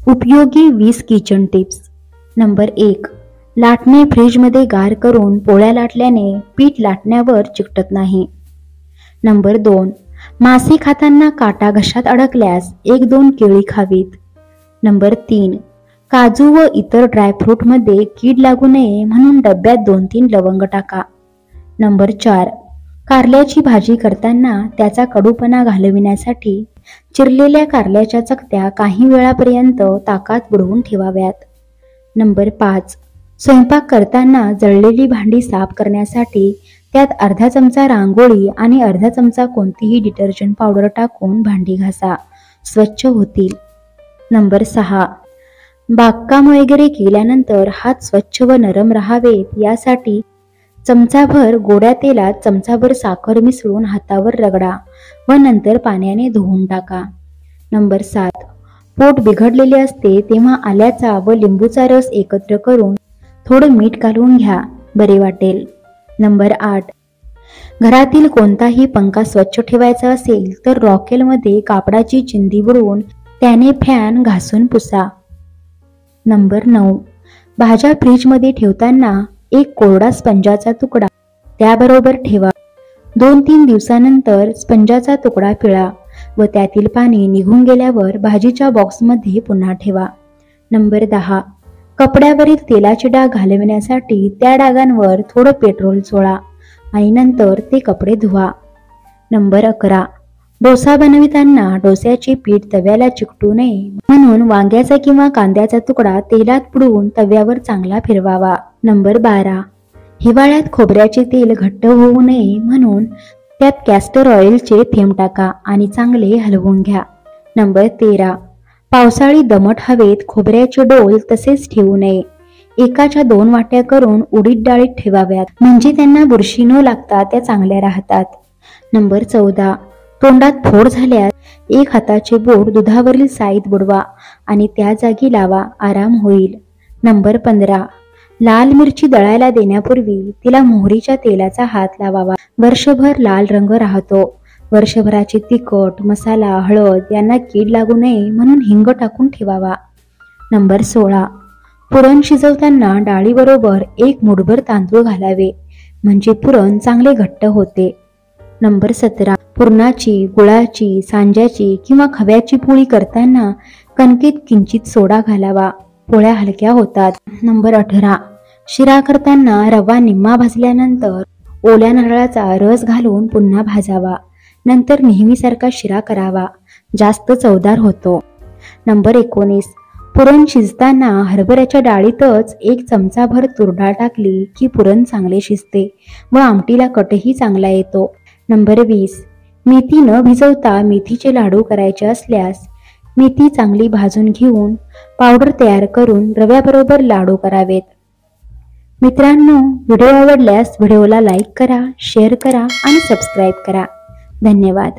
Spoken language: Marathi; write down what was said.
उपयोगी 20 किचन टिप्स। नंबर 1. लाटणे फ्रीजमध्ये गार करून पोळ्या लाटल्याने पीठ लाटण्यावर चिकटत नाही. नंबर 2. मासे खाताना काटा घशात अडकल्यास 1-2 केळी खावीत. नंबर 3. काजू व इतर ड्रायफ्रूटमध्ये कीड लागू नये म्हणून डब्यात 2-3 लवंग टाका. नंबर 4. कारल्याची भाजी करताना त्याचा कडूपणा घालविण्यासाठी चिरलेल्या कारल्याच्या चकत्या काही वेळापर्यंत ताकात बुडवून ठेवाव्यात. नंबर 5. स्वयंपाक करताना जळलेली भांडी साफ करण्यासाठी त्यात अर्धा चमचा रांगोळी आणि अर्धा चमचा कोणतीही डिटर्जंट पावडर टाकून भांडी घासा, स्वच्छ होतील. नंबर 6. बागकाम वगैरे केल्यानंतर हात स्वच्छ व नरम राहावेत यासाठी चमचाभर गोड्या तेलात चमचाभर साखर मिसळून हातावर रगडा व नंतर पाण्याने धुवून टाका. नंबर 7. पोट बिघडलेले असते तेव्हा आल्याचा व लिंबूचा रस एकत्र करून थोडं मीठ घालून घ्या, बरे वाटेल. नंबर 8. घरातील कोणताही पंखा स्वच्छ ठेवायचा असेल तर रॉकेलमध्ये कापडाची चिंदी बुडवून त्याने फॅन घासून पुसा. नंबर 9. भाज्या फ्रीजमध्ये ठेवताना एक कोरडा स्पंजाचा तुकडा त्याबरोबर ठेवा. 2-3 दिवसानंतर स्पंजाचा तुकडा पिळा व त्यातील पाणी निघून गेल्यावर भाजीच्या बॉक्समध्ये पुन्हा ठेवा. नंबर 10. कपड्यावरील तेलाचे डाग घालविण्यासाठी त्या डागांवर थोडं पेट्रोल चोळा आणि नंतर ते कपडे धुवा. नंबर 11. डोसा बनविताना डोस्याचे पीठ तव्याला चिकटू नये म्हणून वांग्याचा किंवा कांद्याचा तुकडा तेलात बुडवून तव्यावर चांगला फिरवावा. नंबर 12. हिवाळ्यात खोबऱ्याचे तेल घट्ट होऊ नये म्हणून त्यात कॅस्टर ऑइलचे थेंब टाका आणि चांगले हलवून घ्या. नंबर 13. पावसाळी दमट हवेत खोबऱ्याचे डोल तसेच ठेवू नये. 1च्या 2 वाट्या करून उडीद डाळीत ठेवाव्यात म्हणजे त्यांना बुरशी न लागता त्या चांगल्या राहतात. नंबर 14. तोंडात फोड झाल्यास 1 हाताचे बोट दुधावरील साईत बुडवा आणि त्या जागी लावा, आराम होईल. नंबर 15. लाल मिरची दळायला देण्यापूर्वी तिला मोहरीच्या तेलाचा हात लावावा. वर्षभर लाल रंग राहतो. वर्षभराचे तिखट, मसाला, हळद यांना कीड लागू नये म्हणून हिंग टाकून ठेवावा. नंबर 16. पुरण शिजवताना डाळीबरोबर 1 मूठभर तांदूळ घालावे म्हणजे पुरण चांगले घट्ट होते. नंबर 17. पुरणाची, गुळाची, सांज्याची किंवा खव्याची पोळी करताना कणकेत किंचित सोडा घालावा, पोळ्या हलक्या होतात. नंबर 18. शिरा करताना रवा निम्मा भाजल्यानंतर ओल्या नारळाचा रस घालून पुन्हा भाजावा, नंतर नेहमीसारखा शिरा करावा, जास्त चवदार होतो. नंबर 19. पुरण शिजताना हरभऱ्याच्या डाळीतच 1 चमचाभर तूर डाळ टाकली की पुरण चांगले शिजते व आमटीला कटही चांगला येतो. नंबर 20. मेथी न भिजवता मेथीचे लाडू करायचे असल्यास मेथी चांगली भाजून घेऊन पावडर तयार करून रव्याबरोबर लाडू करावेत. मित्रांनो, व्हिडिओ आवडल्यास व्हिडिओला लाईक करा, शेअर करा आणि सबस्क्राईब करा. धन्यवाद.